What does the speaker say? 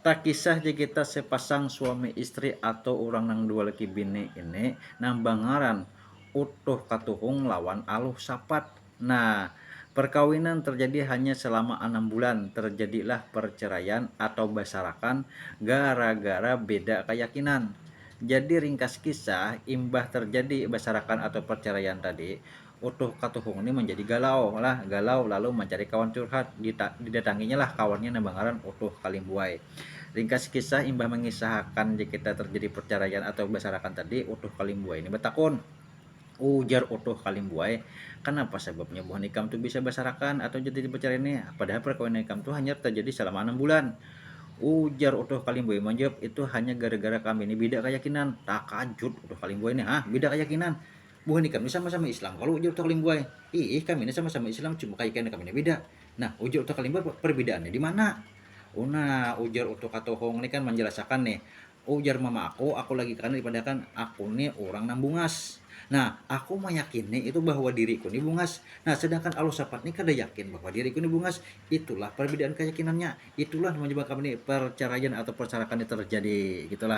Tak kisah je kita sepasang suami istri atau orang nang dua laki bini ini nang bangaran utuh katuhung lawan aluh sapat. Nah, perkawinan terjadi hanya selama 6 bulan. Terjadilah perceraian atau basarakan gara-gara beda keyakinan. Jadi ringkas kisah, imbah terjadi basarakan atau perceraian tadi, utuh katuhung ini menjadi galau lalu mencari kawan curhat. Didatanginya lah kawannya nang bangaran utuh kalimbuai. Ringkas kisah, imbah mengisahkan jika terjadi perceraian atau basarakan tadi, utuh kalimbuai ini bertakun. Ujar utuh kalimbuai, kenapa sebabnya buah nikam tuh bisa basarakan atau jadi perceraian ini? Padahal perkawinan nikam tuh hanya terjadi selama 6 bulan. Ujar utuh kalimbuai menjawab, itu hanya gara-gara kami ini beda keyakinan. Takajud utuh kalimbuai ini, beda keyakinan. Buah nikam ini sama-sama Islam. Kalau ujar utuh kalimbuai, kami ini sama-sama Islam, cuma keyakinan kami ini beda. Nah, ujar utuh kalimbuai, perbedaannya di mana? Una ujar utuh katohong ini kan menjelaskan nih. Ujar mama aku lagi kan dipadahkan aku nih orang nambungas. Nah, aku meyakini itu bahwa diriku ini bungas. Nah, sedangkan Allah sapat ini kada yakin bahwa diriku ini bungas. Itulah perbedaan keyakinannya. Itulah menyebabkan ini perceraian atau persarakan ini terjadi. Gitulah.